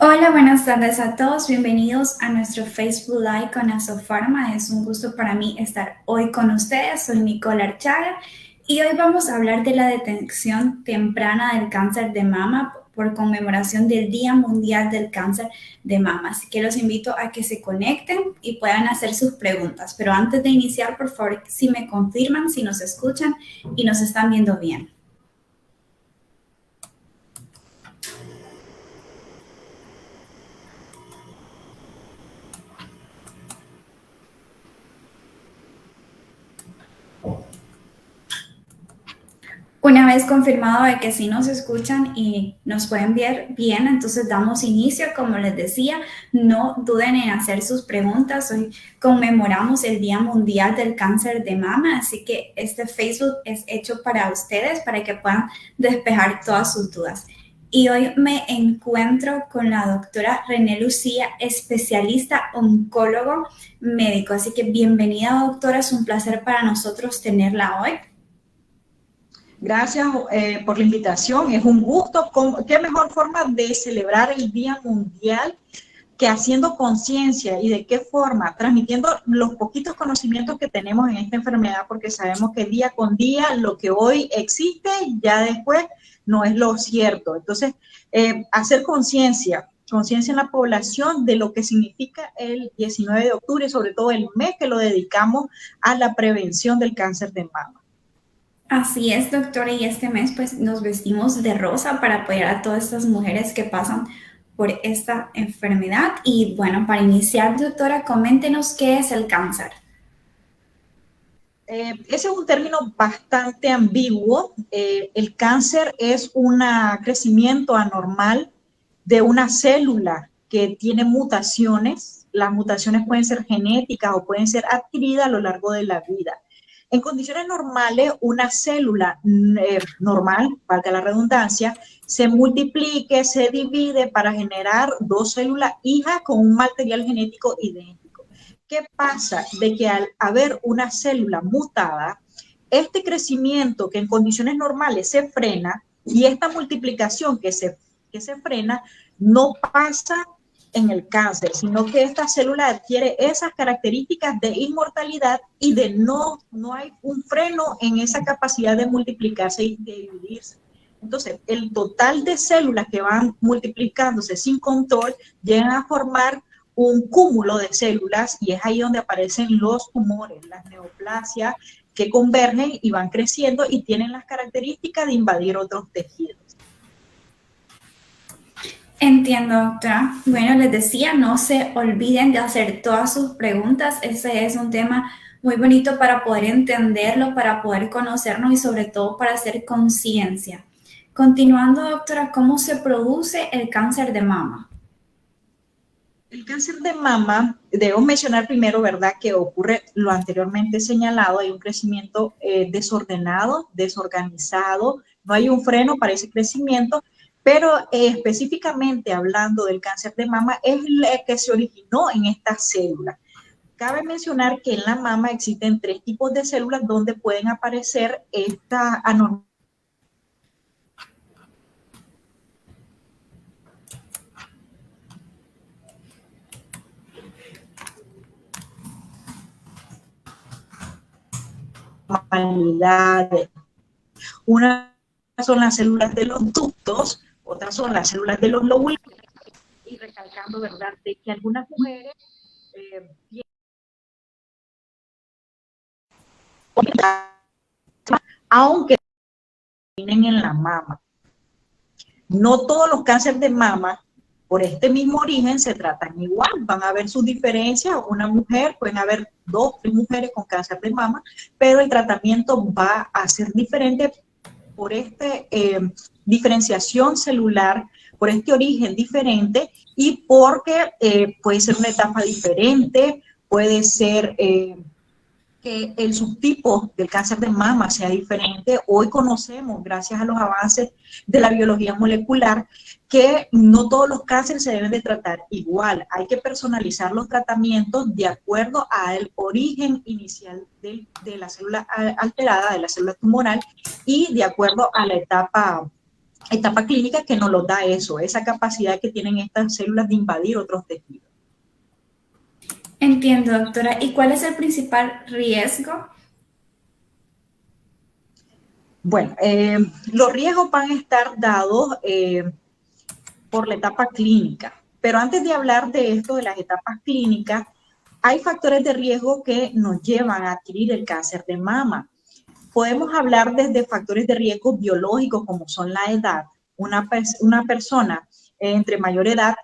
Hola, buenas tardes a todos. Bienvenidos a nuestro Facebook Live con Asofarma. Es un gusto para mí estar hoy con ustedes. Soy Nicole Archaga y hoy vamos a hablar de la detección temprana del cáncer de mama por conmemoración del Día Mundial del Cáncer de Mama. Así que los invito a que se conecten y puedan hacer sus preguntas. Pero antes de iniciar, por favor, si me confirman, si nos escuchan y nos están viendo bien. Una vez confirmado de que sí nos escuchan y nos pueden ver bien, entonces damos inicio. Como les decía, no duden en hacer sus preguntas. Hoy conmemoramos el Día Mundial del Cáncer de Mama, así que este Facebook es hecho para ustedes, para que puedan despejar todas sus dudas. Y hoy me encuentro con la doctora René Lucía, especialista oncólogo médico. Así que bienvenida, doctora. Es un placer para nosotros tenerla hoy. Gracias por la invitación, es un gusto. ¿Qué mejor forma de celebrar el Día Mundial que haciendo conciencia y de qué forma? Transmitiendo los poquitos conocimientos que tenemos en esta enfermedad, porque sabemos que día con día lo que hoy existe ya después no es lo cierto. Entonces, hacer conciencia en la población de lo que significa el 19 de octubre, sobre todo el mes que lo dedicamos a la prevención del cáncer de mama. Así es, doctora, y este mes pues nos vestimos de rosa para apoyar a todas estas mujeres que pasan por esta enfermedad. Y bueno, para iniciar, doctora, coméntenos qué es el cáncer. Ese es un término bastante ambiguo. El cáncer es un crecimiento anormal de una célula que tiene mutaciones. Las mutaciones pueden ser genéticas o pueden ser adquiridas a lo largo de la vida. En condiciones normales, una célula normal, valga la redundancia, se multiplique, se divide para generar dos células hijas con un material genético idéntico. ¿Qué pasa? De que al haber una célula mutada, este crecimiento que en condiciones normales se frena y esta multiplicación que se frena no pasa en el cáncer, sino que esta célula adquiere esas características de inmortalidad y de no hay un freno en esa capacidad de multiplicarse y de dividirse. Entonces, el total de células que van multiplicándose sin control llegan a formar un cúmulo de células y es ahí donde aparecen los tumores, las neoplasias que convergen y van creciendo y tienen las características de invadir otros tejidos. Entiendo, doctora. Bueno, les decía, no se olviden de hacer todas sus preguntas. Ese es un tema muy bonito para poder entenderlo, para poder conocernos y sobre todo para hacer conciencia. Continuando, doctora, ¿cómo se produce el cáncer de mama? El cáncer de mama, debo mencionar primero, ¿verdad?, que ocurre lo anteriormente señalado, hay un crecimiento desordenado, desorganizado, no hay un freno para ese crecimiento, pero específicamente hablando del cáncer de mama, es el que se originó en estas células. Cabe mencionar que en la mama existen tres tipos de células donde pueden aparecer esta anormalidad. Una son las células de los ductos, otras son las células de los lóbulos, y recalcando, ¿verdad?, de que algunas mujeres tienen, aunque tienen en la mama. No todos los cánceres de mama, por este mismo origen, se tratan igual. Van a haber sus diferencias. Una mujer, pueden haber 2, 3 mujeres con cáncer de mama, pero el tratamiento va a ser diferente por esta diferenciación celular, por este origen diferente y porque puede ser una etapa diferente, puede ser que el subtipo del cáncer de mama sea diferente. Hoy conocemos, gracias a los avances de la biología molecular, que no todos los cánceres se deben de tratar igual. Hay que personalizar los tratamientos de acuerdo al origen inicial de la célula alterada, de la célula tumoral, y de acuerdo a la etapa etapa clínica que nos lo da eso, esa capacidad que tienen estas células de invadir otros tejidos. Entiendo, doctora. ¿Y cuál es el principal riesgo? Bueno, los riesgos van a estar dados por la etapa clínica, pero antes de hablar de esto, de las etapas clínicas, hay factores de riesgo que nos llevan a adquirir el cáncer de mama. Podemos hablar desde factores de riesgo biológicos como son la edad. Una persona entre mayor edad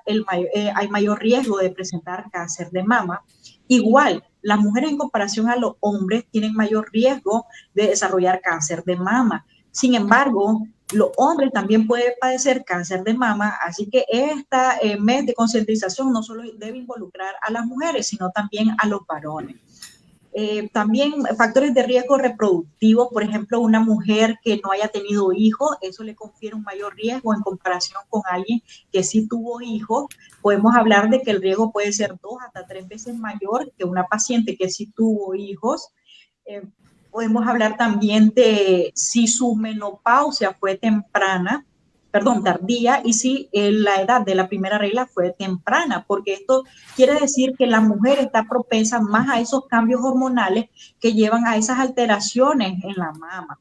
hay mayor riesgo de presentar cáncer de mama. Igual, las mujeres en comparación a los hombres tienen mayor riesgo de desarrollar cáncer de mama. Sin embargo, los hombres también pueden padecer cáncer de mama, así que este mes de concientización no solo debe involucrar a las mujeres, sino también a los varones. También factores de riesgo reproductivo, por ejemplo, una mujer que no haya tenido hijos, eso le confiere un mayor riesgo en comparación con alguien que sí tuvo hijos. Podemos hablar de que el riesgo puede ser 2 hasta 3 veces mayor que una paciente que sí tuvo hijos. Podemos hablar también de si su menopausia fue tardía, y si la edad de la primera regla fue temprana, porque esto quiere decir que la mujer está propensa más a esos cambios hormonales que llevan a esas alteraciones en la mama.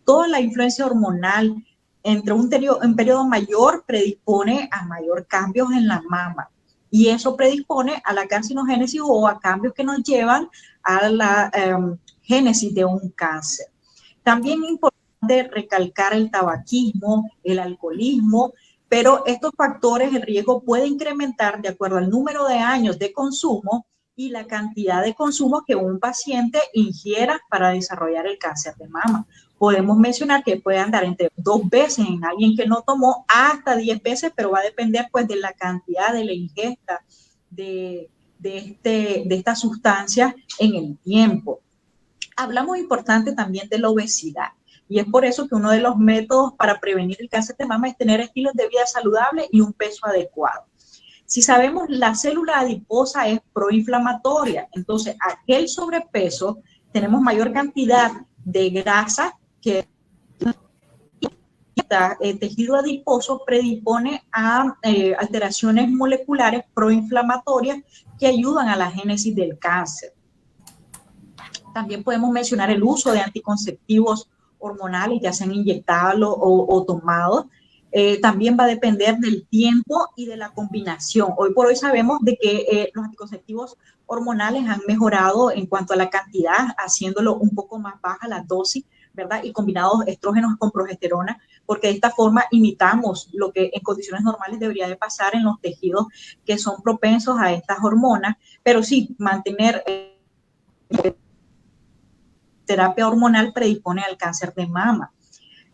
Toda la influencia hormonal entre un periodo mayor predispone a mayor cambios en la mama, y eso predispone a la carcinogénesis o a cambios que nos llevan a la génesis de un cáncer. También es importante recalcar el tabaquismo, el alcoholismo, pero estos factores, el riesgo puede incrementar de acuerdo al número de años de consumo y la cantidad de consumo que un paciente ingiera para desarrollar el cáncer de mama. Podemos mencionar que puede andar entre 2 veces en alguien que no tomó hasta 10 veces, pero va a depender pues de la cantidad de la ingesta de estas sustancias en el tiempo. Hablamos importante también de la obesidad, y es por eso que uno de los métodos para prevenir el cáncer de mama es tener estilos de vida saludables y un peso adecuado. Si sabemos, la célula adiposa es proinflamatoria, entonces aquel sobrepeso, tenemos mayor cantidad de grasa que el tejido adiposo predispone a alteraciones moleculares proinflamatorias que ayudan a la génesis del cáncer. También podemos mencionar el uso de anticonceptivos hormonales, ya sean inyectados o tomados. También va a depender del tiempo y de la combinación. Hoy por hoy sabemos de que los anticonceptivos hormonales han mejorado en cuanto a la cantidad, haciéndolo un poco más baja la dosis, ¿verdad? Y combinados estrógenos con progesterona, porque de esta forma imitamos lo que en condiciones normales debería de pasar en los tejidos que son propensos a estas hormonas, pero sí, mantener terapia hormonal predispone al cáncer de mama.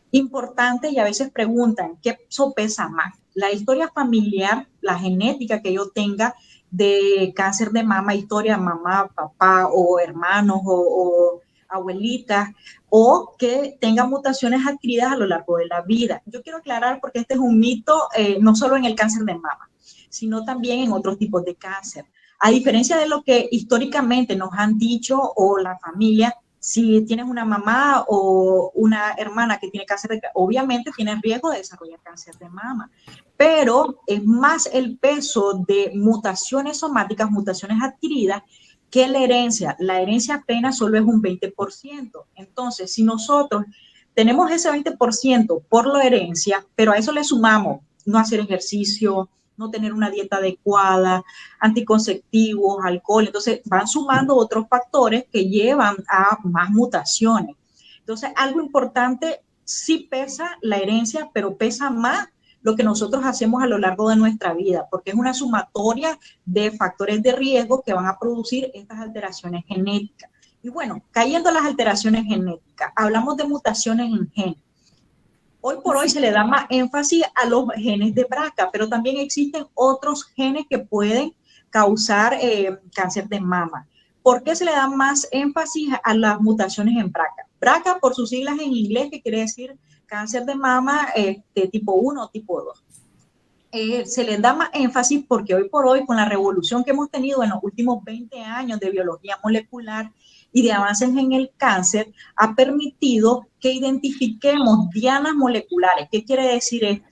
Importante, y a veces preguntan, ¿qué sopesa más? La historia familiar, la genética que yo tenga de cáncer de mama, historia mamá, papá o hermanos o abuelitas, o que tenga mutaciones adquiridas a lo largo de la vida. Yo quiero aclarar, porque este es un mito, no solo en el cáncer de mama, sino también en otros tipos de cáncer. A diferencia de lo que históricamente nos han dicho o la familia, si tienes una mamá o una hermana que tiene cáncer obviamente tienes riesgo de desarrollar cáncer de mama, pero es más el peso de mutaciones somáticas, mutaciones adquiridas, que la herencia. La herencia apenas solo es un 20%. Entonces, si nosotros tenemos ese 20% por la herencia, pero a eso le sumamos no hacer ejercicio, no tener una dieta adecuada, anticonceptivos, alcohol, entonces van sumando otros factores que llevan a más mutaciones. Entonces, algo importante, sí pesa la herencia, pero pesa más lo que nosotros hacemos a lo largo de nuestra vida, porque es una sumatoria de factores de riesgo que van a producir estas alteraciones genéticas. Y bueno, cayendo a las alteraciones genéticas, hablamos de mutaciones en genes. Hoy por hoy se le da más énfasis a los genes de BRCA, pero también existen otros genes que pueden causar cáncer de mama. ¿Por qué se le da más énfasis a las mutaciones en BRCA? BRCA, por sus siglas en inglés, que quiere decir cáncer de mama de tipo 1 o tipo 2. Se les da más énfasis porque hoy por hoy, con la revolución que hemos tenido en los últimos 20 años de biología molecular y de avances en el cáncer ha permitido que identifiquemos dianas moleculares. ¿Qué quiere decir esto?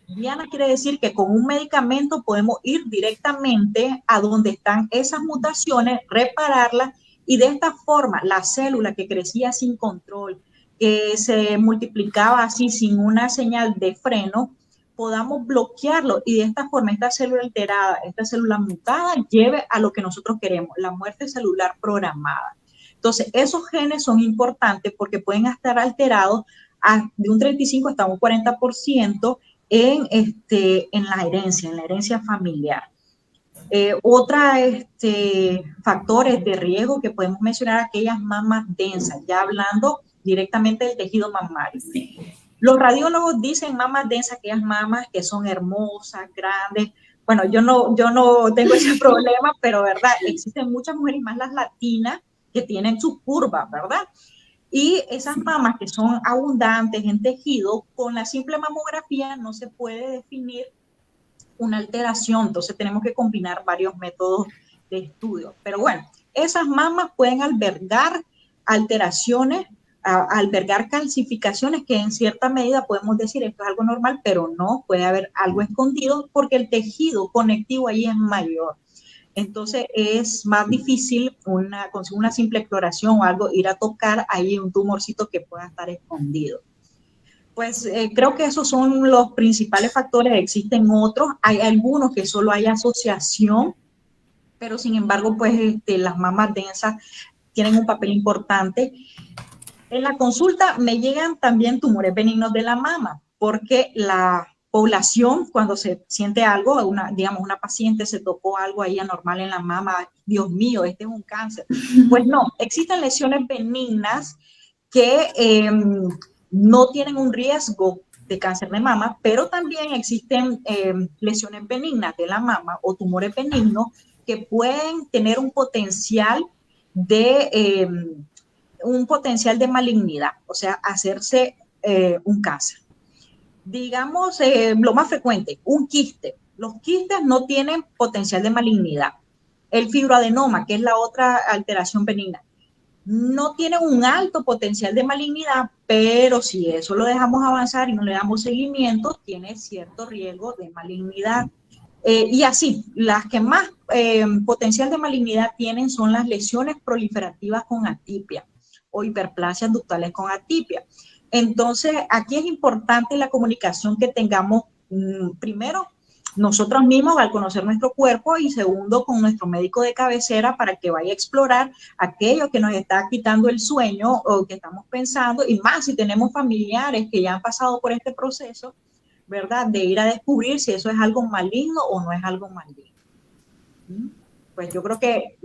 Diana quiere decir que con un medicamento podemos ir directamente a donde están esas mutaciones, repararlas y de esta forma la célula que crecía sin control, que se multiplicaba así sin una señal de freno, podamos bloquearlo y de esta forma esta célula alterada, esta célula mutada lleve a lo que nosotros queremos, la muerte celular programada. Entonces, esos genes son importantes porque pueden estar alterados de un 35 hasta un 40% en la herencia familiar. Otra factores de riesgo que podemos mencionar, aquellas mamas densas, ya hablando directamente del tejido mamario. Sí. Los radiólogos dicen mamas densas, aquellas mamas que son hermosas, grandes. Bueno, yo no tengo ese problema, pero verdad, existen muchas mujeres, más las latinas, que tienen sus curvas, ¿verdad? Y esas mamas que son abundantes en tejido, con la simple mamografía no se puede definir una alteración, entonces tenemos que combinar varios métodos de estudio. Pero bueno, esas mamas pueden albergar alteraciones, albergar calcificaciones que en cierta medida podemos decir esto es algo normal, pero no, puede haber algo escondido porque el tejido conectivo ahí es mayor. Entonces es más difícil con una simple exploración o algo ir a tocar ahí un tumorcito que pueda estar escondido. Pues creo que esos son los principales factores. Existen otros, hay algunos que solo hay asociación, pero sin embargo, pues las mamas densas tienen un papel importante. En la consulta me llegan también tumores benignos de la mama, porque la población, cuando se siente algo, digamos, una paciente se tocó algo ahí anormal en la mama, Dios mío, este es un cáncer. Pues no, existen lesiones benignas que no tienen un riesgo de cáncer de mama, pero también existen lesiones benignas de la mama o tumores benignos que pueden tener un potencial de malignidad, o sea, hacerse un cáncer. Digamos, lo más frecuente, un quiste. Los quistes no tienen potencial de malignidad. El fibroadenoma, que es la otra alteración benigna, no tiene un alto potencial de malignidad, pero si eso lo dejamos avanzar y no le damos seguimiento, tiene cierto riesgo de malignidad. Y así, las que más potencial de malignidad tienen son las lesiones proliferativas con atipia o hiperplasias ductales con atipia. Entonces, aquí es importante la comunicación que tengamos, primero, nosotros mismos al conocer nuestro cuerpo y segundo, con nuestro médico de cabecera para que vaya a explorar aquello que nos está quitando el sueño o que estamos pensando, y más si tenemos familiares que ya han pasado por este proceso, ¿verdad? De ir a descubrir si eso es algo maligno o no es algo maligno. Pues yo creo que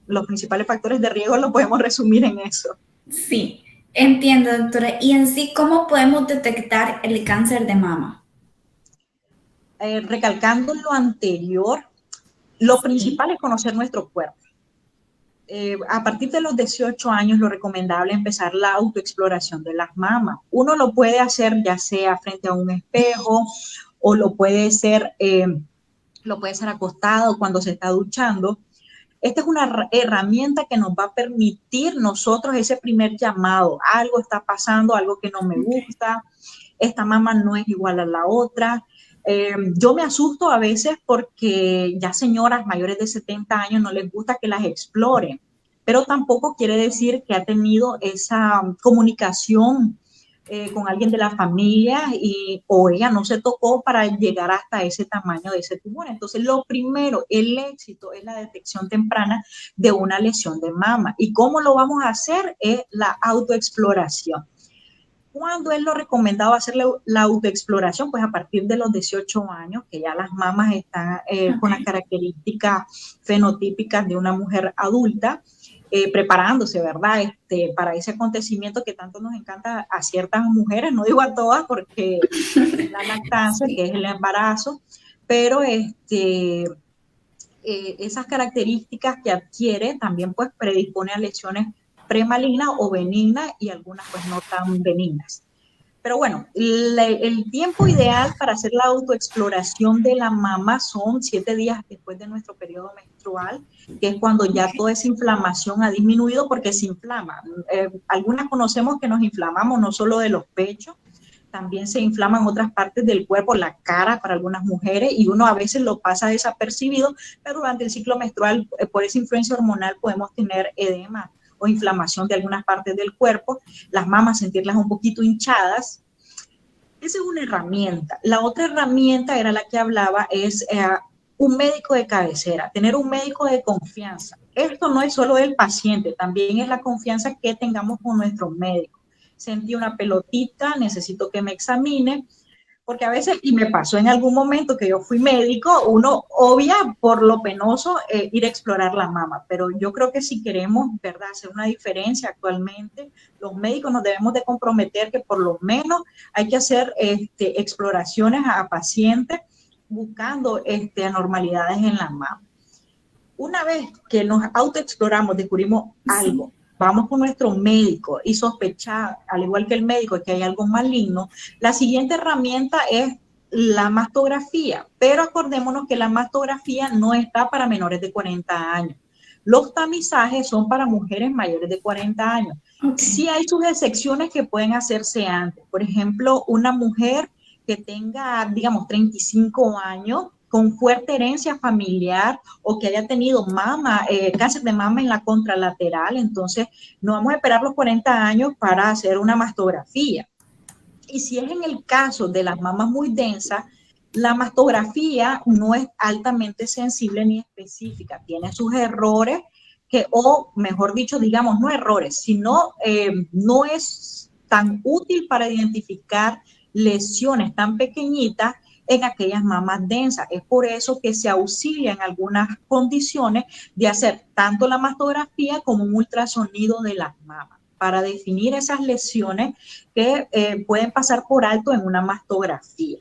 los principales factores de riesgo los podemos resumir en eso. Sí, entiendo, doctora. Y en sí, ¿cómo podemos detectar el cáncer de mama? Recalcando lo anterior, lo principal es conocer nuestro cuerpo. A partir de los 18 años, lo recomendable es empezar la autoexploración de las mamas. Uno lo puede hacer ya sea frente a un espejo o lo puede ser acostado cuando se está duchando. Esta es una herramienta que nos va a permitir nosotros ese primer llamado. Algo está pasando, algo que no me gusta, esta mama no es igual a la otra. Yo me asusto a veces porque ya señoras mayores de 70 años no les gusta que las exploren, pero tampoco quiere decir que ha tenido esa comunicación con alguien de la familia o ella no se tocó para llegar hasta ese tamaño de ese tumor. Entonces, lo primero, el éxito es la detección temprana de una lesión de mama. ¿Y cómo lo vamos a hacer? Es la autoexploración. ¿Cuándo es lo recomendado hacer la autoexploración? Pues a partir de los 18 años, que ya las mamas están con las características fenotípicas de una mujer adulta, preparándose, ¿verdad? Para ese acontecimiento que tanto nos encanta a ciertas mujeres, no digo a todas porque la lactancia, que es el embarazo, pero esas características que adquiere también pues predispone a lesiones premalignas o benignas y algunas pues no tan benignas. Pero bueno, el tiempo ideal para hacer la autoexploración de la mama son 7 días después de nuestro periodo menstrual, que es cuando ya toda esa inflamación ha disminuido porque se inflama. Algunas conocemos que nos inflamamos no solo de los pechos, también se inflaman otras partes del cuerpo, la cara para algunas mujeres, y uno a veces lo pasa desapercibido, pero durante el ciclo menstrual, por esa influencia hormonal, podemos tener edema o inflamación de algunas partes del cuerpo, las mamas sentirlas un poquito hinchadas. Esa es una herramienta. La otra herramienta era la que hablaba, es un médico de cabecera, tener un médico de confianza. Esto no es solo del paciente, también es la confianza que tengamos con nuestro médico. Sentí una pelotita, necesito que me examine, porque a veces, y me pasó en algún momento que yo fui médico, uno obvia por lo penoso ir a explorar la mama, pero yo creo que si queremos, ¿verdad?, hacer una diferencia actualmente, los médicos nos debemos de comprometer que por lo menos hay que hacer exploraciones a pacientes buscando anormalidades en la mama. Una vez que nos autoexploramos, descubrimos algo, vamos con nuestro médico y sospechar, al igual que el médico, que hay algo maligno, la siguiente herramienta es la mastografía, pero acordémonos que la mastografía no está para menores de 40 años. Los tamizajes son para mujeres mayores de 40 años. Okay. Sí hay sus excepciones que pueden hacerse antes. Por ejemplo, una mujer que tenga, digamos, 35 años, con fuerte herencia familiar o que haya tenido cáncer de mama en la contralateral, entonces no vamos a esperar los 40 años para hacer una mastografía. Y si es en el caso de las mamas muy densas, la mastografía no es altamente sensible ni específica, tiene sus errores o mejor dicho, digamos, no errores, sino no es tan útil para identificar lesiones tan pequeñitas en aquellas mamas densas. Es por eso que se auxilia en algunas condiciones de hacer tanto la mastografía como un ultrasonido de las mamas para definir esas lesiones que pueden pasar por alto en una mastografía.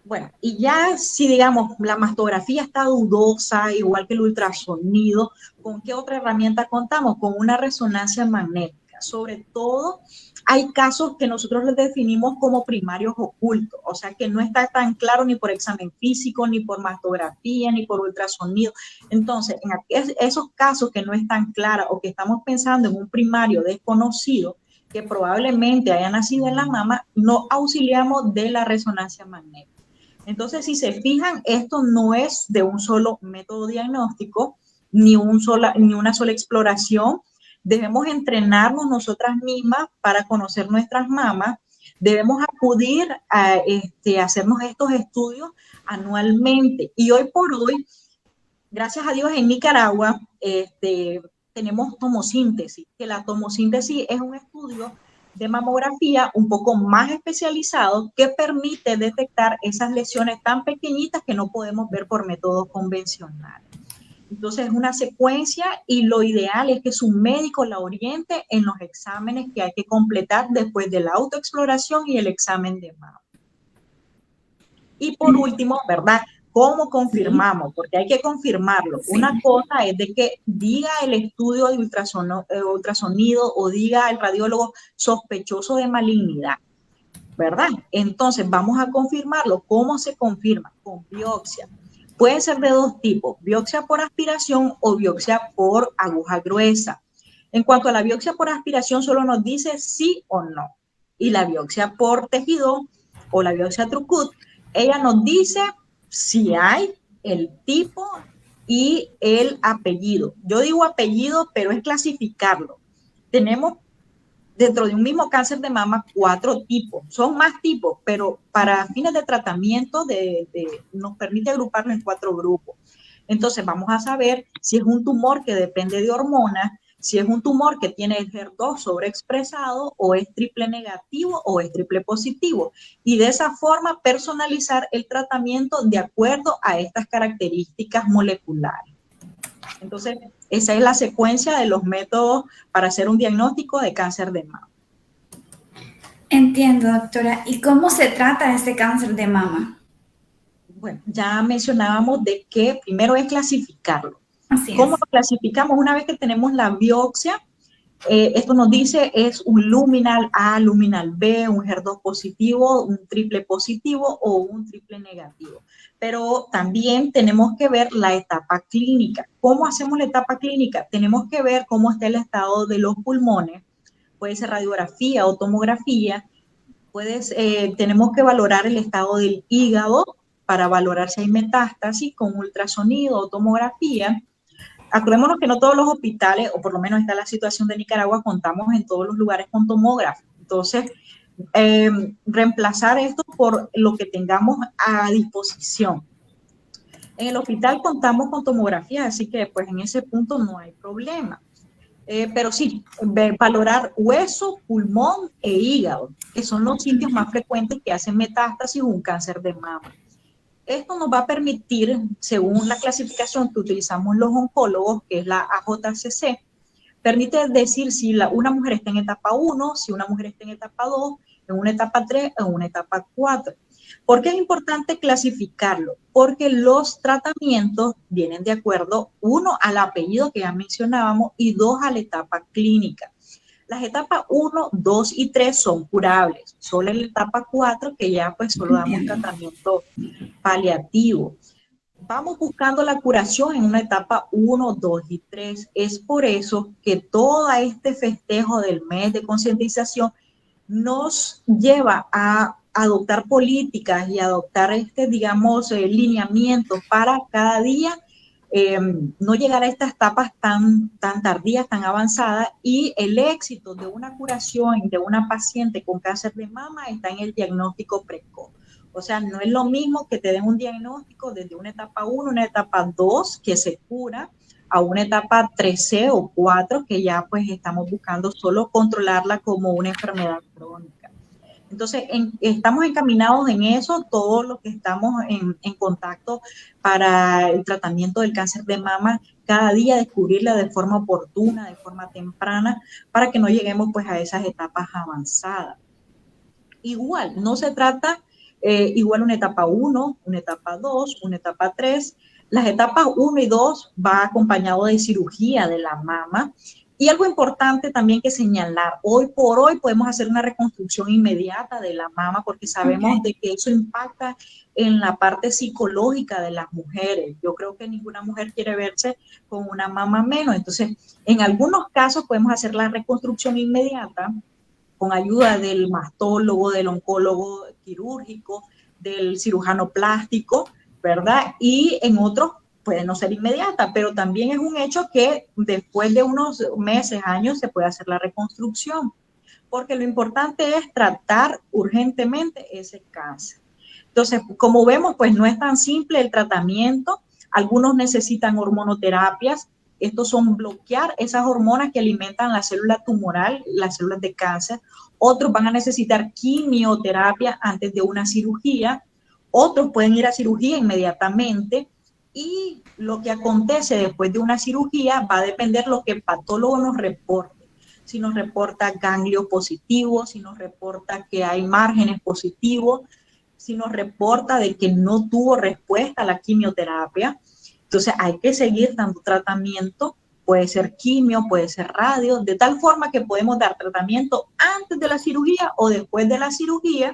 Bueno, y ya si digamos la mastografía está dudosa, igual que el ultrasonido, ¿con qué otra herramienta contamos? Con una resonancia magnética. Sobre todo, hay casos que nosotros les definimos como primarios ocultos, o sea que no está tan claro ni por examen físico, ni por mastografía, ni por ultrasonido. Entonces, en esos casos que no están claros o que estamos pensando en un primario desconocido, que probablemente haya nacido en la mama, no auxiliamos de la resonancia magnética. Entonces, si se fijan, esto no es de un solo método diagnóstico, ni una sola exploración. Debemos entrenarnos nosotras mismas para conocer nuestras mamas. Debemos acudir a hacernos estos estudios anualmente. Y hoy por hoy, gracias a Dios, en Nicaragua tenemos tomosíntesis, que la tomosíntesis es un estudio de mamografía un poco más especializado que permite detectar esas lesiones tan pequeñitas que no podemos ver por métodos convencionales. Entonces es una secuencia y lo ideal es que su médico la oriente en los exámenes que hay que completar después de la autoexploración y el examen de mama. Y por último, ¿verdad?, ¿cómo confirmamos? Porque hay que confirmarlo. Sí. Una cosa es de que diga el estudio de ultrasonido o diga el radiólogo sospechoso de malignidad, ¿verdad? Entonces vamos a confirmarlo. ¿Cómo se confirma? Con biopsia. Puede ser de dos tipos, biopsia por aspiración o biopsia por aguja gruesa. En cuanto a la biopsia por aspiración, solo nos dice sí o no. Y la biopsia por tejido o la biopsia Trucut, ella nos dice si hay el tipo y el apellido. Yo digo apellido, pero es clasificarlo. Tenemos dentro de un mismo cáncer de mama 4 tipos. Son más tipos, pero para fines de tratamiento nos permite agruparlo en 4 grupos. Entonces vamos a saber si es un tumor que depende de hormonas, si es un tumor que tiene el HER2 sobreexpresado o es triple negativo o es triple positivo. Y de esa forma personalizar el tratamiento de acuerdo a estas características moleculares. Entonces, esa es la secuencia de los métodos para hacer un diagnóstico de cáncer de mama. Entiendo, doctora. ¿Y cómo se trata este cáncer de mama? Bueno, ya mencionábamos de que primero es clasificarlo. Así ¿Cómo es. lo clasificamos? Una vez que tenemos la biopsia, Esto nos dice es un luminal A, luminal B, un HER2 positivo, un triple positivo o un triple negativo. Pero también tenemos que ver la etapa clínica. ¿Cómo hacemos la etapa clínica? Tenemos que ver cómo está el estado de los pulmones, puede ser radiografía o tomografía, tenemos que valorar el estado del hígado para valorar si hay metástasis con ultrasonido o tomografía. Acordémonos que no todos los hospitales, o por lo menos está la situación de Nicaragua, contamos en todos los lugares con tomógrafo. Entonces, reemplazar esto por lo que tengamos a disposición. En el hospital contamos con tomografía, así que pues en ese punto no hay problema. Pero sí, valorar hueso, pulmón e hígado, que son los sitios más frecuentes que hacen metástasis o un cáncer de mama. Esto nos va a permitir, según la clasificación que utilizamos los oncólogos, que es la AJCC, permite decir si una mujer está en etapa 1, si una mujer está en etapa 2, en una etapa 3 o en una etapa 4. ¿Por qué es importante clasificarlo? Porque los tratamientos vienen de acuerdo, uno, al apellido que ya mencionábamos y dos, a la etapa clínica. Las etapas 1, 2 y 3 son curables. Solo en la etapa 4 que ya pues solo damos tratamiento paliativo. Vamos buscando la curación en una etapa 1, 2 y 3. Es por eso que todo este festejo del mes de concientización nos lleva a adoptar políticas y adoptar digamos, lineamientos para cada día no llegar a estas etapas tan tardías, tan avanzadas, y el éxito de una curación de una paciente con cáncer de mama está en el diagnóstico precoz. O sea, no es lo mismo que te den un diagnóstico desde una etapa 1, una etapa 2, que se cura, a una etapa 3C o 4, que ya pues estamos buscando solo controlarla como una enfermedad crónica. Entonces, estamos encaminados en eso, todos los que estamos en contacto para el tratamiento del cáncer de mama, cada día descubrirla de forma oportuna, de forma temprana, para que no lleguemos pues a esas etapas avanzadas. Igual, no se trata igual una etapa 1, una etapa 2, una etapa 3. Las etapas 1 y 2 va acompañado de cirugía de la mama. Y algo importante también que señalar, hoy por hoy podemos hacer una reconstrucción inmediata de la mama porque sabemos de que eso impacta en la parte psicológica de las mujeres. Yo creo que ninguna mujer quiere verse con una mama menos. Entonces, en algunos casos podemos hacer la reconstrucción inmediata con ayuda del mastólogo, del oncólogo quirúrgico, del cirujano plástico, ¿verdad? Y en otros puede no ser inmediata, pero también es un hecho que después de unos meses, años, se puede hacer la reconstrucción, porque lo importante es tratar urgentemente ese cáncer. Entonces, como vemos, pues no es tan simple el tratamiento. Algunos necesitan hormonoterapias. Estos son bloquear esas hormonas que alimentan la célula tumoral, las células de cáncer. Otros van a necesitar quimioterapia antes de una cirugía. Otros pueden ir a cirugía inmediatamente. Y lo que acontece después de una cirugía va a depender lo que el patólogo nos reporte. Si nos reporta ganglios positivos, si nos reporta que hay márgenes positivos, si nos reporta de que no tuvo respuesta a la quimioterapia. Entonces hay que seguir dando tratamiento, puede ser quimio, puede ser radio, de tal forma que podemos dar tratamiento antes de la cirugía o después de la cirugía,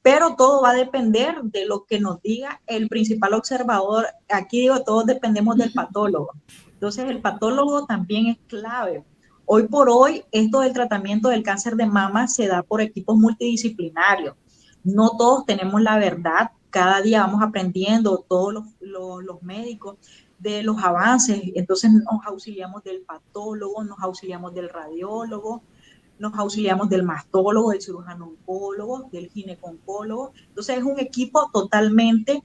pero todo va a depender de lo que nos diga el principal observador. Aquí digo, todos dependemos del patólogo. Entonces, el patólogo también es clave. Hoy por hoy, esto del tratamiento del cáncer de mama se da por equipos multidisciplinarios. No todos tenemos la verdad. Cada día vamos aprendiendo, todos los médicos, de los avances. Entonces, nos auxiliamos del patólogo, nos auxiliamos del radiólogo, nos auxiliamos del mastólogo, del cirujano oncólogo, del gineco-oncólogo. Entonces es un equipo totalmente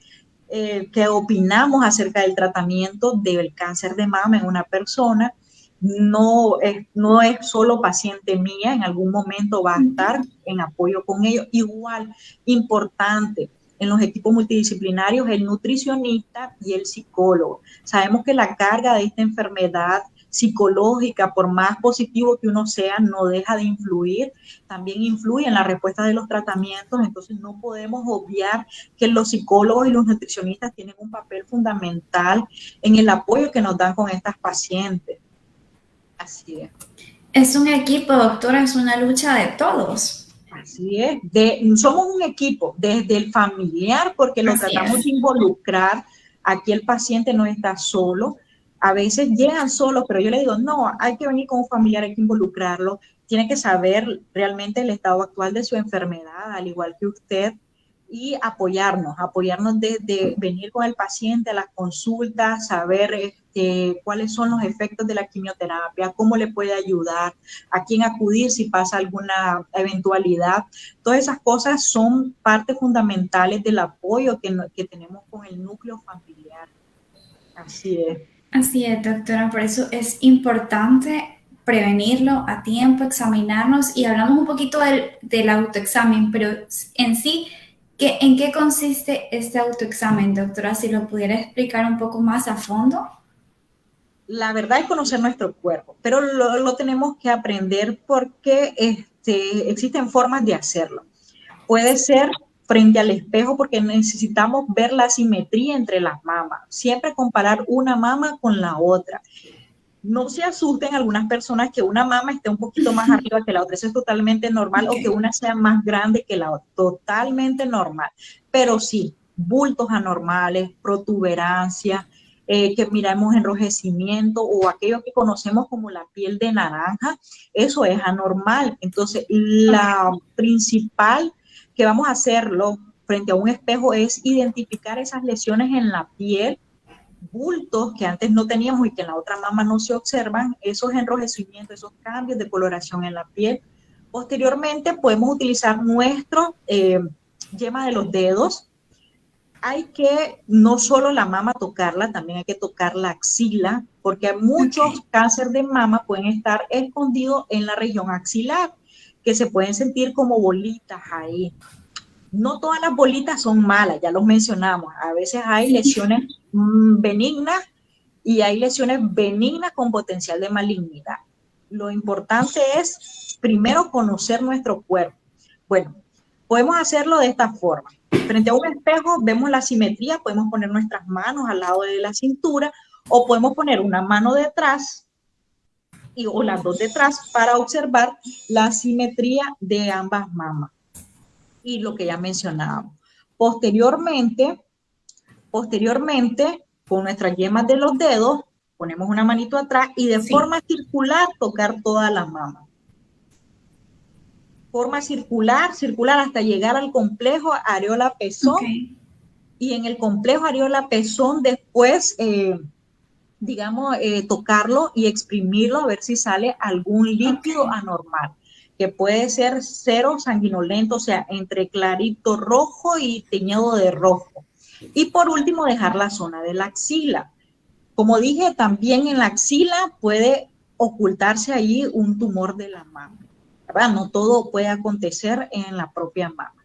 que opinamos acerca del tratamiento del cáncer de mama en una persona. No es solo paciente mía, en algún momento va a estar en apoyo con ellos. Igual, importante, en los equipos multidisciplinarios, el nutricionista y el psicólogo. Sabemos que la carga de esta enfermedad psicológica, por más positivo que uno sea, no deja de influir, también influye en la respuesta de los tratamientos. Entonces no podemos obviar que los psicólogos y los nutricionistas tienen un papel fundamental en el apoyo que nos dan con estas pacientes. Así es. Es un equipo, doctora, es una lucha de todos. Así es, somos un equipo, desde el familiar, porque lo Así tratamos es. de involucrar, aquí el paciente no está solo, a veces llegan solos, pero yo le digo, no, hay que venir con un familiar, hay que involucrarlo, tiene que saber realmente el estado actual de su enfermedad, al igual que usted, y apoyarnos desde venir con el paciente a las consultas, saber cuáles son los efectos de la quimioterapia, cómo le puede ayudar, a quién acudir si pasa alguna eventualidad. Todas esas cosas son partes fundamentales del apoyo que tenemos con el núcleo familiar. Así es. Así es, doctora. Por eso es importante prevenirlo a tiempo, examinarnos y hablamos un poquito del autoexamen, pero en sí, ¿en qué consiste este autoexamen, doctora? Si lo pudiera explicar un poco más a fondo. La verdad es conocer nuestro cuerpo, pero lo tenemos que aprender porque existen formas de hacerlo. Puede ser frente al espejo porque necesitamos ver la simetría entre las mamas, siempre comparar una mama con la otra. No se asusten algunas personas que una mama esté un poquito más arriba que la otra, eso es totalmente normal, o que Okay. una sea más grande que la otra, totalmente normal, pero sí, bultos anormales, protuberancias, que miramos enrojecimiento o aquello que conocemos como la piel de naranja, eso es anormal. Entonces, la principal que vamos a hacerlo frente a un espejo es identificar esas lesiones en la piel, bultos que antes no teníamos y que en la otra mama no se observan, esos enrojecimientos, esos cambios de coloración en la piel. Posteriormente podemos utilizar nuestro yema de los dedos. Hay que no solo la mama tocarla, también hay que tocar la axila, porque muchos cánceres de mama pueden estar escondidos en la región axilar, que se pueden sentir como bolitas ahí. No todas las bolitas son malas, ya los mencionamos. A veces hay Sí. lesiones benignas y hay lesiones benignas con potencial de malignidad. Lo importante es primero conocer nuestro cuerpo. Bueno, podemos hacerlo de esta forma. Frente a un espejo vemos la simetría, podemos poner nuestras manos al lado de la cintura o podemos poner una mano detrás o las dos detrás para observar la simetría de ambas mamas y lo que ya mencionábamos. Posteriormente, con nuestras yemas de los dedos, ponemos una manito atrás y de Sí. forma circular tocar toda la mama. Forma circular, circular hasta llegar al complejo areola-pezón. Okay. Y en el complejo areola-pezón después, tocarlo y exprimirlo a ver si sale algún líquido Okay. anormal, que puede ser cero sanguinolento, o sea, entre clarito rojo y teñido de rojo. Y por último, dejar la zona de la axila. Como dije, también en la axila puede ocultarse ahí un tumor de la mama, ¿verdad? No todo puede acontecer en la propia mama.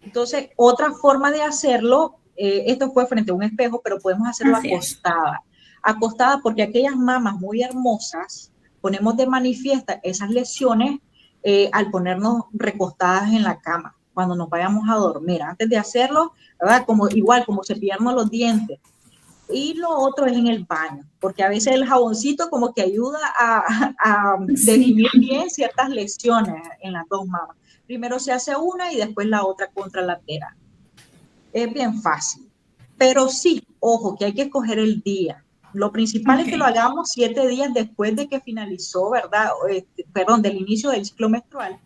Entonces, otra forma de hacerlo, esto fue frente a un espejo, pero podemos hacerlo Así es. acostada. Acostada porque aquellas mamas muy hermosas, ponemos de manifiesta esas lesiones al ponernos recostadas en la cama, cuando nos vayamos a dormir. Antes de hacerlo, ¿verdad? Igual como cepillarnos los dientes. Y lo otro es en el baño, porque a veces el jaboncito como que ayuda a Sí. definir bien ciertas lesiones en las dos mamas. Primero se hace una y después la otra contralateral. Es bien fácil. Pero sí, ojo, que hay que escoger el día. Lo principal es que lo Okay. hagamos 7 días después de que finalizó, ¿verdad? Perdón, del inicio del ciclo menstrual,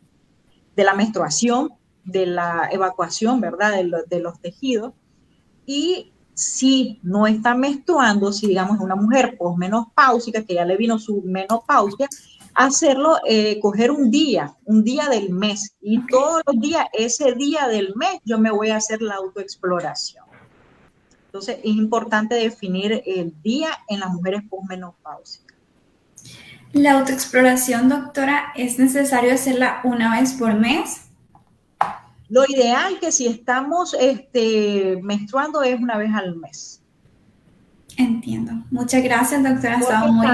de la menstruación, de la evacuación, ¿verdad? De los tejidos. Y si no está menstruando, si digamos una mujer posmenopáusica, que ya le vino su menopausia, hacerlo, coger un día del mes y Okay. todos los días, ese día del mes, yo me voy a hacer la autoexploración. Entonces, es importante definir el día en las mujeres posmenopáusicas. La autoexploración, doctora, ¿es necesario hacerla una vez por mes? Lo ideal que si estamos menstruando es una vez al mes. Entiendo. Muchas gracias, doctora. Ha estado muy...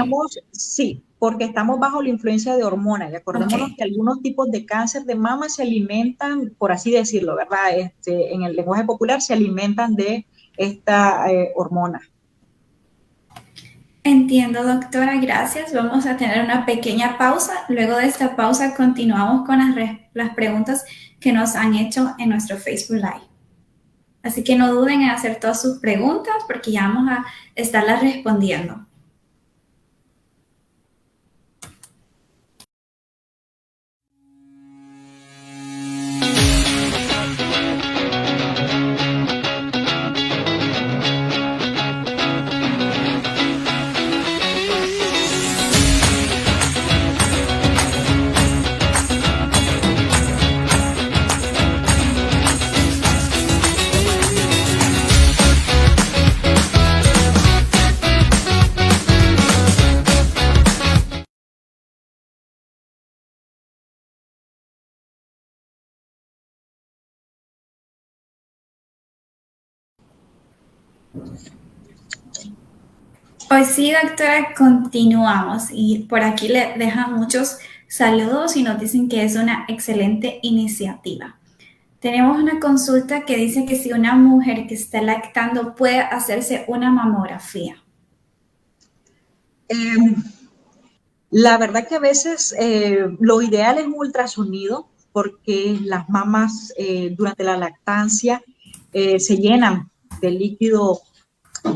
Porque estamos bajo la influencia de hormonas. Y Ok. acordémonos que algunos tipos de cáncer de mama se alimentan, por así decirlo, ¿verdad? En el lenguaje popular se alimentan de esta hormona. Entiendo, doctora, gracias. Vamos a tener una pequeña pausa. Luego de esta pausa continuamos con las preguntas que nos han hecho en nuestro Facebook Live. Así que no duden en hacer todas sus preguntas porque ya vamos a estarlas respondiendo. Pues sí, doctora, continuamos y por aquí le dejan muchos saludos y nos dicen que es una excelente iniciativa. Tenemos una consulta que dice que si una mujer que está lactando puede hacerse una mamografía. La verdad que a veces lo ideal es un ultrasonido porque las mamás durante la lactancia se llenan del líquido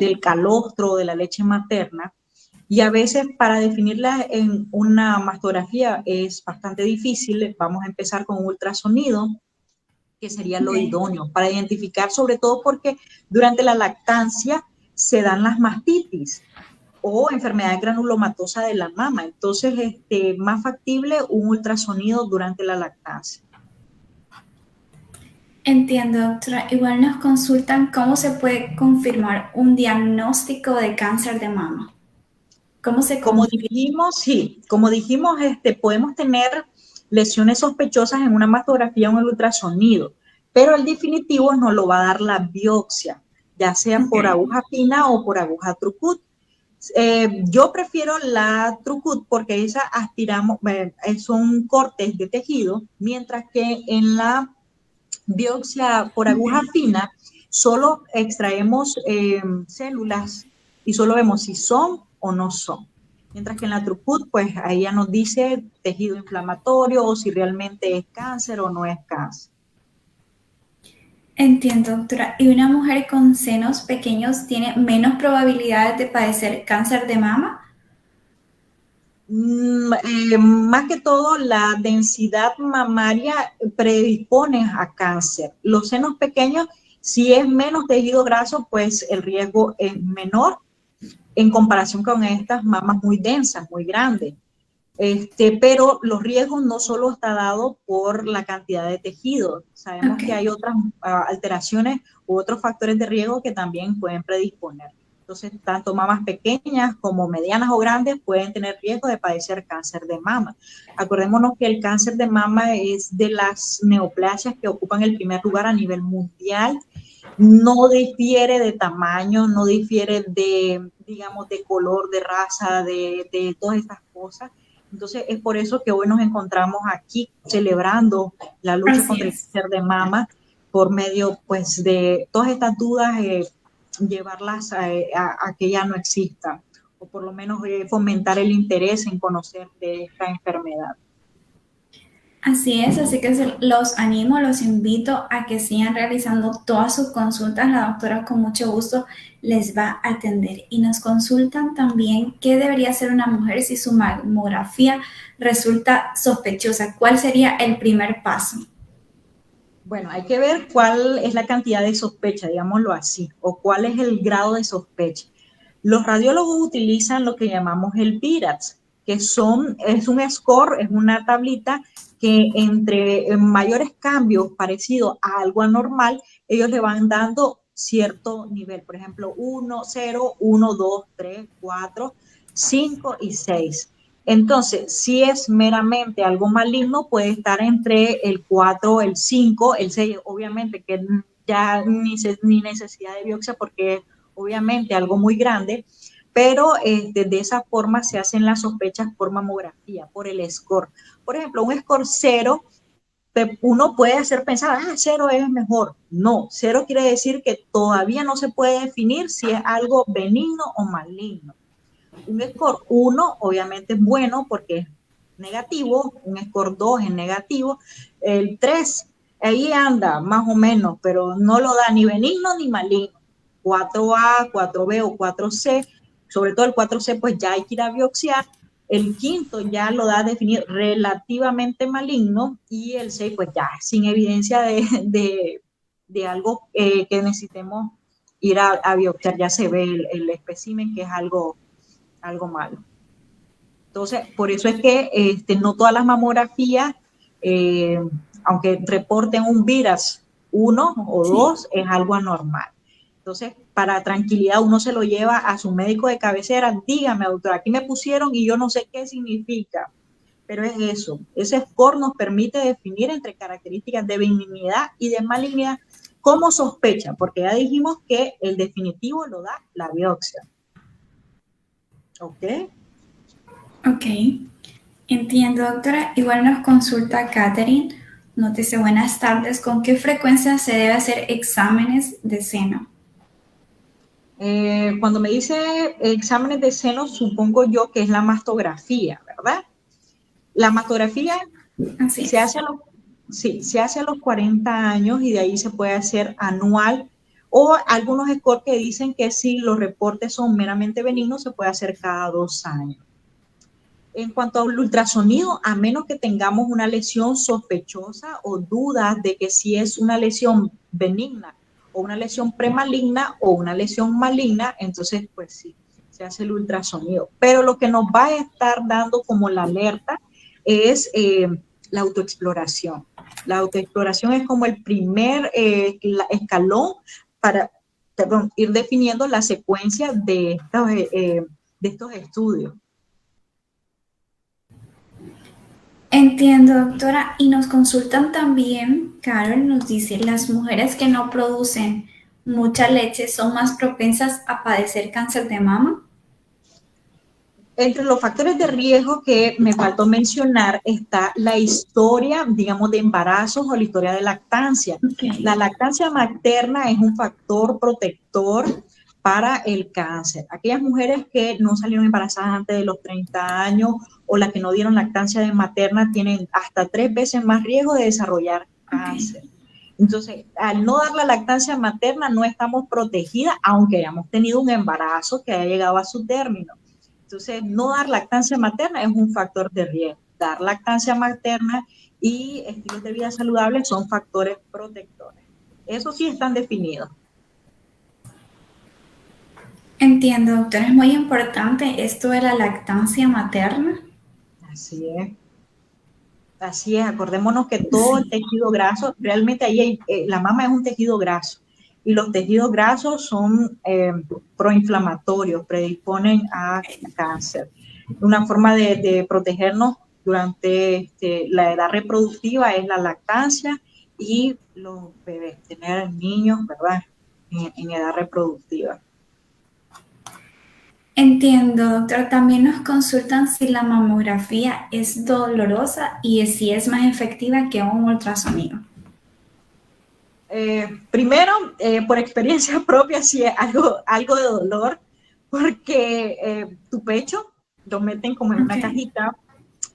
del calostro de la leche materna y a veces para definirla en una mastografía es bastante difícil. Vamos a empezar con un ultrasonido, que sería lo idóneo para identificar, sobre todo porque durante la lactancia se dan las mastitis o enfermedad granulomatosa de la mama. Entonces, más factible un ultrasonido durante la lactancia. Entiendo, doctora. Igual nos consultan cómo se puede confirmar un diagnóstico de cáncer de mama. Como dijimos, podemos tener lesiones sospechosas en una mastografía o en el ultrasonido, pero el definitivo nos lo va a dar la biopsia, ya sea por aguja fina o por aguja Trucut. Yo prefiero la Trucut porque esa aspiramos, son cortes de tejido, mientras que en la biopsia por aguja fina solo extraemos células y solo vemos si son o no son. Mientras que en la Trucut, pues ahí ya nos dice tejido inflamatorio o si realmente es cáncer o no es cáncer. Entiendo, doctora. ¿Y una mujer con senos pequeños tiene menos probabilidades de padecer cáncer de mama? Más que todo, la densidad mamaria predispone a cáncer. Los senos pequeños, si es menos tejido graso, pues el riesgo es menor en comparación con estas mamas muy densas, muy grandes. Pero los riesgos no solo está dado por la cantidad de tejido. Sabemos que hay otras alteraciones u otros factores de riesgo que también pueden predisponer. Entonces, tanto mamas pequeñas como medianas o grandes pueden tener riesgo de padecer cáncer de mama. Acordémonos que el cáncer de mama es de las neoplasias que ocupan el primer lugar a nivel mundial. No difiere de tamaño, no difiere de, digamos, de color, de raza, de todas estas cosas. Entonces, es por eso que hoy nos encontramos aquí celebrando la lucha contra el cáncer de mama por medio, pues, de todas estas dudas, llevarlas a que ya no existan, o por lo menos fomentar el interés en conocer de esta enfermedad. Así es, así que los animo, los invito a que sigan realizando todas sus consultas. La doctora con mucho gusto les va a atender. Y nos consultan también qué debería hacer una mujer si su mamografía resulta sospechosa. ¿Cuál sería el primer paso? Bueno, hay que ver cuál es la cantidad de sospecha, digámoslo así, o cuál es el grado de sospecha. Los radiólogos utilizan lo que llamamos el PIRATS, que es un score, es una tablita que entre mayores cambios parecidos a algo anormal, ellos le van dando cierto nivel. Por ejemplo, 1, 0, 1, 2, 3, 4, 5 y 6. Entonces, si es meramente algo maligno, puede estar entre el 4, el 5, el 6, obviamente que ya ni necesidad de biopsia porque es obviamente algo muy grande, pero de esa forma se hacen las sospechas por mamografía, por el score. Por ejemplo, un score 0, uno puede hacer pensar, 0 es mejor. No, 0 quiere decir que todavía no se puede definir si es algo benigno o maligno. Un score 1 obviamente es bueno porque es negativo, un score 2 es negativo, el 3 ahí anda más o menos, pero no lo da ni benigno ni maligno. 4A, 4B o 4C, sobre todo el 4C pues ya hay que ir a biopsiar. El quinto ya lo da definido relativamente maligno y el 6 pues ya sin evidencia de algo que necesitemos ir a biopsiar, ya se ve el espécimen que es algo malo. Entonces, por eso es que no todas las mamografías, eh, aunque reporten un VIRAS 1 o 2, sí, es algo anormal. Entonces, para tranquilidad, uno se lo lleva a su médico de cabecera. Dígame, doctora, aquí me pusieron y yo no sé qué significa, pero es eso. Ese score nos permite definir entre características de benignidad y de malignidad como sospecha, porque ya dijimos que el definitivo lo da la biopsia. ¿Ok? Ok, entiendo, doctora. Igual nos consulta Catherine. Nos dice, buenas tardes, ¿con qué frecuencia se debe hacer exámenes de seno? Cuando me dice exámenes de seno, supongo yo que es la mastografía, ¿verdad? La mastografía se hace, sí, se hace a los 40 años y de ahí se puede hacer anual, o algunos scores que dicen que si los reportes son meramente benignos, se puede hacer cada 2 años. En cuanto al ultrasonido, a menos que tengamos una lesión sospechosa o dudas de que si es una lesión benigna o una lesión premaligna o una lesión maligna, entonces pues sí, se hace el ultrasonido. Pero lo que nos va a estar dando como la alerta es la autoexploración. La autoexploración es como el primer escalón para ir definiendo la secuencia de estos estudios. Entiendo, doctora. Y nos consultan también, Carol nos dice, las mujeres que no producen mucha leche son más propensas a padecer cáncer de mama. Entre los factores de riesgo que me faltó mencionar está la historia, digamos, de embarazos o la historia de lactancia. Okay. La lactancia materna es un factor protector para el cáncer. Aquellas mujeres que no salieron embarazadas antes de los 30 años o las que no dieron lactancia de materna tienen hasta 3 veces más riesgo de desarrollar cáncer. Okay. Entonces, al no dar la lactancia materna no estamos protegidas, aunque hayamos tenido un embarazo que haya llegado a su término. Entonces, no dar lactancia materna es un factor de riesgo. Dar lactancia materna y estilos de vida saludables son factores protectores. Eso sí están definidos. Entiendo, doctora. Es muy importante esto de la lactancia materna. Así es. Así es. Acordémonos que todo el tejido graso, realmente ahí la mama es un tejido graso. Y los tejidos grasos son proinflamatorios, predisponen a cáncer. Una forma de protegernos durante la edad reproductiva es la lactancia y los bebés, tener niños, ¿verdad?, en edad reproductiva. Entiendo, doctor. También nos consultan si la mamografía es dolorosa y si es más efectiva que un ultrasonido. Primero, por experiencia propia, sí es algo de dolor, porque tu pecho lo meten como en una cajita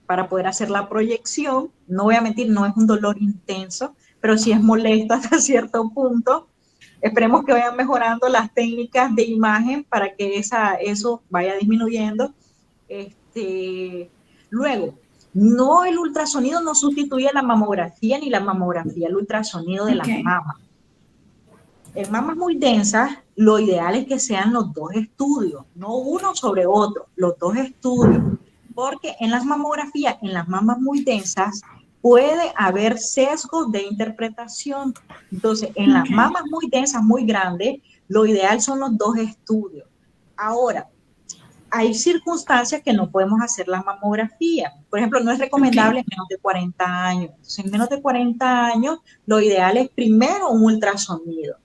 para poder hacer la proyección. No voy a mentir, no es un dolor intenso, pero sí es molesto hasta cierto punto. Esperemos que vayan mejorando las técnicas de imagen para que eso vaya disminuyendo. Luego, no, el ultrasonido no sustituye la mamografía ni la mamografía, el ultrasonido de las mamas. En mamas muy densas, lo ideal es que sean los 2 estudios, no uno sobre otro, los 2 estudios, porque en las mamografías, en las mamas muy densas, puede haber sesgos de interpretación. Entonces, en las mamas muy densas, muy grandes, lo ideal son los 2 estudios. Ahora, hay circunstancias que no podemos hacer la mamografía. Por ejemplo, no es recomendable en menos de 40 años. Entonces, en menos de 40 años, lo ideal es primero un ultrasonido.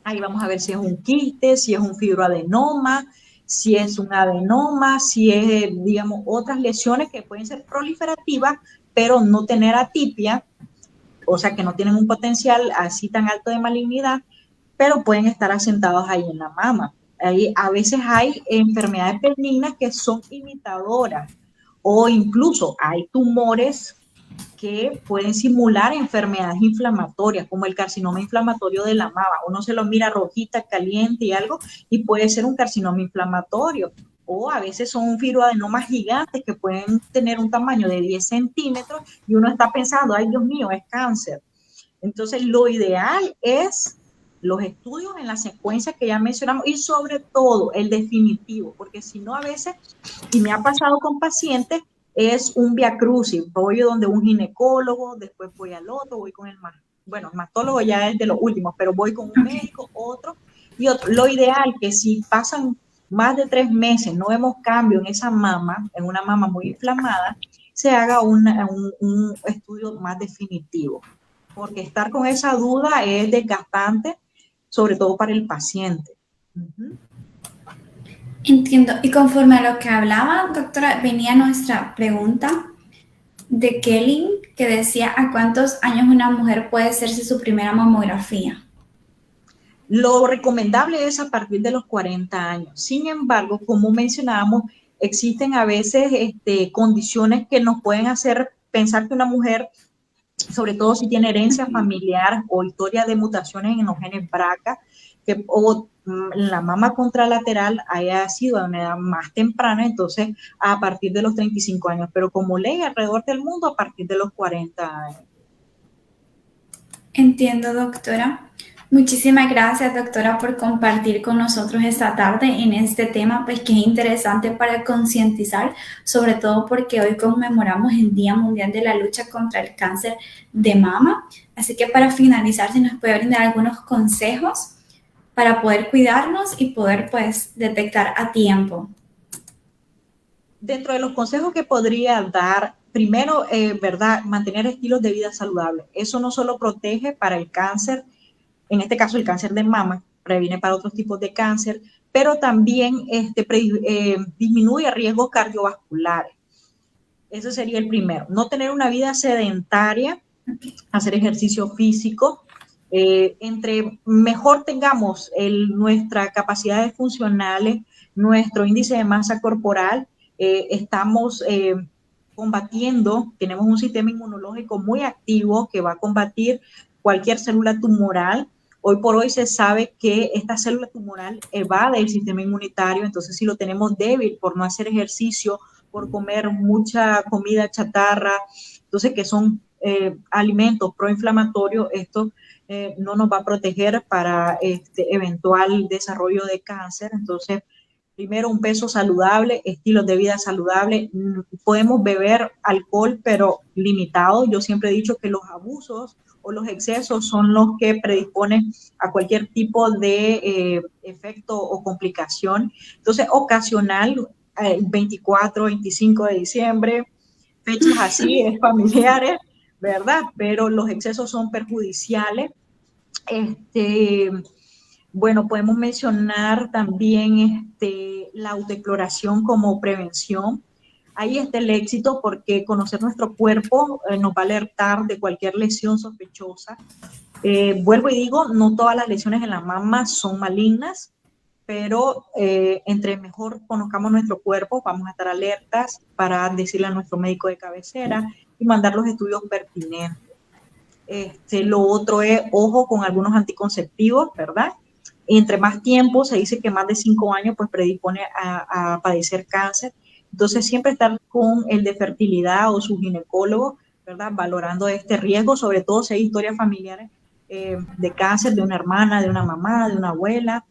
Ahí vamos a ver si es un quiste, si es un fibroadenoma, si es un adenoma, si es, digamos, otras lesiones que pueden ser proliferativas, pero no tener atipia, o sea, que no tienen un potencial así tan alto de malignidad, pero pueden estar asentados ahí en la mama. A veces hay enfermedades benignas que son imitadoras o incluso hay tumores que pueden simular enfermedades inflamatorias, como el carcinoma inflamatorio de la mama. Uno se lo mira rojita, caliente y algo, y puede ser un carcinoma inflamatorio. O a veces son fibroadenomas gigantes que pueden tener un tamaño de 10 centímetros y uno está pensando, ay Dios mío, es cáncer. Entonces, lo ideal es los estudios en la secuencia que ya mencionamos y sobre todo el definitivo, porque si no a veces, y me ha pasado con pacientes, es un viacrucis. Voy donde un ginecólogo, después voy al otro, voy con el bueno, el mastólogo ya es de los últimos, pero voy con un médico, otro y otro. Lo ideal que si pasan más de 3 meses, no vemos cambio en esa mama, en una mama muy inflamada, se haga un estudio más definitivo, porque estar con esa duda es desgastante, sobre todo para el paciente. Entiendo. Y conforme a lo que hablaba, doctora, venía nuestra pregunta de Kelly, que decía, ¿a cuántos años una mujer puede hacerse su primera mamografía? Lo recomendable es a partir de los 40 años. Sin embargo, como mencionábamos, existen a veces condiciones que nos pueden hacer pensar que una mujer, sobre todo si tiene herencia familiar o historia de mutaciones en los genes BRCA, o la mama contralateral haya sido a una edad más temprana, entonces a partir de los 35 años, pero como ley alrededor del mundo a partir de los 40 años. Entiendo, doctora. Muchísimas gracias, doctora, por compartir con nosotros esta tarde en este tema, pues que es interesante para concientizar, sobre todo porque hoy conmemoramos el Día Mundial de la Lucha contra el Cáncer de Mama. Así que para finalizar, si nos puede brindar algunos consejos para poder cuidarnos y poder, pues, detectar a tiempo. Dentro de los consejos que podría dar, primero, ¿verdad? Mantener estilos de vida saludables. Eso no solo protege para el cáncer, en este caso el cáncer de mama, previene para otros tipos de cáncer, pero también disminuye riesgos cardiovasculares. Ese sería el primero. No tener una vida sedentaria, hacer ejercicio físico. Entre mejor tengamos nuestras capacidades funcionales, nuestro índice de masa corporal, estamos combatiendo, tenemos un sistema inmunológico muy activo que va a combatir cualquier célula tumoral. Hoy por hoy se sabe que esta célula tumoral evade el sistema inmunitario, entonces si lo tenemos débil por no hacer ejercicio, por comer mucha comida chatarra, entonces que son alimentos proinflamatorios, esto no nos va a proteger para eventual desarrollo de cáncer. Entonces, primero un peso saludable, estilos de vida saludable. Podemos beber alcohol, pero limitado. Yo siempre he dicho que los abusos o los excesos son los que predisponen a cualquier tipo de efecto o complicación. Entonces, ocasional, 24, 25 de diciembre, fechas así, familiares, ¿verdad? Pero los excesos son perjudiciales. Bueno, podemos mencionar también la autoexploración como prevención. Ahí está el éxito porque conocer nuestro cuerpo nos va a alertar de cualquier lesión sospechosa. Vuelvo y digo, no todas las lesiones en la mama son malignas, pero entre mejor conozcamos nuestro cuerpo, vamos a estar alertas para decirle a nuestro médico de cabecera y mandar los estudios pertinentes. Lo otro es, ojo con algunos anticonceptivos, ¿verdad? Entre más tiempo, se dice que más de 5 años, pues predispone a padecer cáncer. Entonces, siempre estar con el de fertilidad o su ginecólogo, ¿verdad? Valorando este riesgo, sobre todo si hay historias familiares de cáncer de una hermana, de una mamá, de una abuela,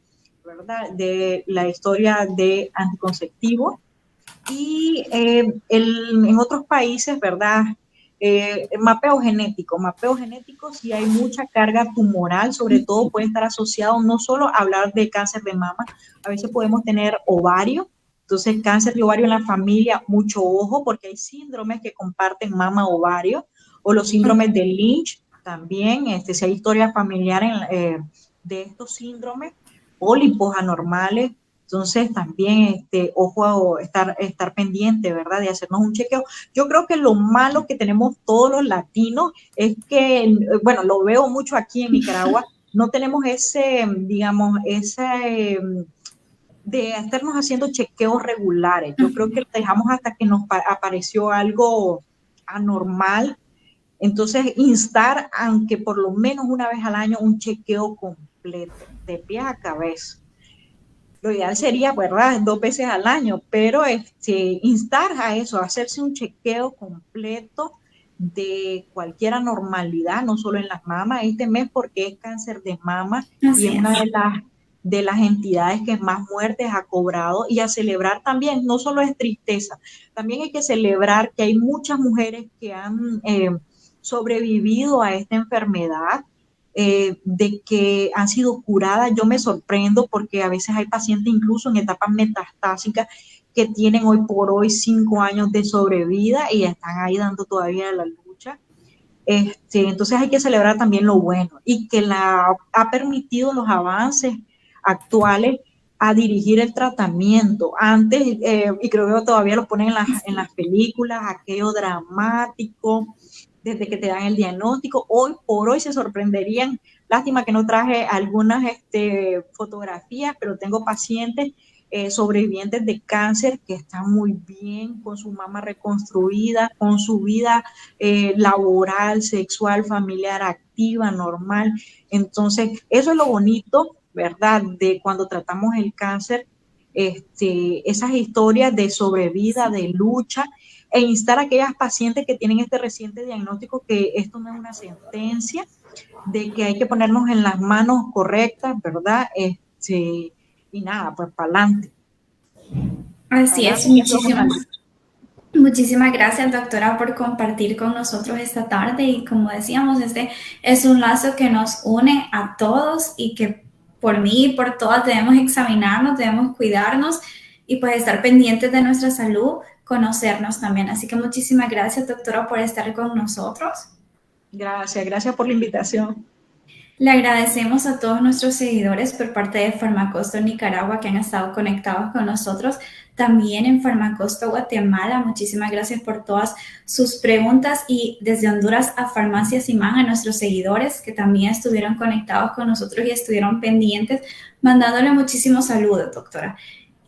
¿verdad? De la historia de anticonceptivos. Y en otros países, ¿verdad? Mapeo genético, si hay mucha carga tumoral, sobre todo puede estar asociado no solo a hablar de cáncer de mama, a veces podemos tener ovario, entonces cáncer de ovario en la familia, mucho ojo, porque hay síndromes que comparten mama-ovario, o los síndromes de Lynch también, si hay historia familiar de estos síndromes, pólipos anormales. Entonces, también, ojo, estar pendiente, ¿verdad? De hacernos un chequeo. Yo creo que lo malo que tenemos todos los latinos es que, bueno, lo veo mucho aquí en Nicaragua, no tenemos ese, digamos, de estarnos haciendo chequeos regulares. Yo creo que lo dejamos hasta que nos apareció algo anormal. Entonces, instar, aunque por lo menos una vez al año, un chequeo completo, de pies a cabeza. Lo ideal sería, ¿verdad?, 2 veces al año, pero instar a eso, a hacerse un chequeo completo de cualquier anormalidad, no solo en las mamas, este mes porque es cáncer de mama y es Así una es. de las entidades que más muertes ha cobrado, y a celebrar también, no solo es tristeza, también hay que celebrar que hay muchas mujeres que han sobrevivido a esta enfermedad, de que han sido curadas. Yo me sorprendo porque a veces hay pacientes incluso en etapas metastásicas que tienen hoy por hoy 5 años de sobrevida y están ahí dando todavía la lucha. Entonces hay que celebrar también lo bueno y que ha permitido los avances actuales a dirigir el tratamiento. Antes, y creo que todavía lo ponen en las películas, aquello dramático, desde que te dan el diagnóstico. Hoy por hoy se sorprenderían. Lástima que no traje algunas fotografías, pero tengo pacientes sobrevivientes de cáncer que están muy bien, con su mama reconstruida, con su vida laboral, sexual, familiar activa, normal. Entonces, eso es lo bonito, ¿verdad?, de cuando tratamos el cáncer, esas historias de sobrevida, de lucha, e instar a aquellas pacientes que tienen este reciente diagnóstico que esto no es una sentencia, de que hay que ponernos en las manos correctas, ¿verdad? Y nada, pues para adelante. Así es, Eso es una lucha. muchísimas gracias, doctora, por compartir con nosotros esta tarde. Y como decíamos, este es un lazo que nos une a todos y que por mí y por todas debemos examinarnos, debemos cuidarnos y pues estar pendientes de nuestra salud, conocernos también. Así que muchísimas gracias, doctora, por estar con nosotros. Gracias por la invitación. Le agradecemos a todos nuestros seguidores por parte de Farmacosto Nicaragua que han estado conectados con nosotros. También en Farmacosto Guatemala, muchísimas gracias por todas sus preguntas, y desde Honduras a Farmacias Imán, a nuestros seguidores que también estuvieron conectados con nosotros y estuvieron pendientes, mandándole muchísimos saludos, doctora,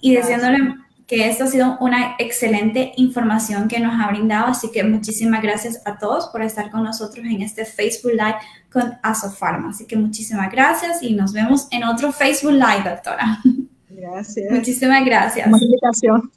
y deseándole que esto ha sido una excelente información que nos ha brindado. Así que muchísimas gracias a todos por estar con nosotros en este Facebook Live con Asofarma. Así que muchísimas gracias y nos vemos en otro Facebook Live, doctora. Gracias. Muchísimas gracias. Buena invitación.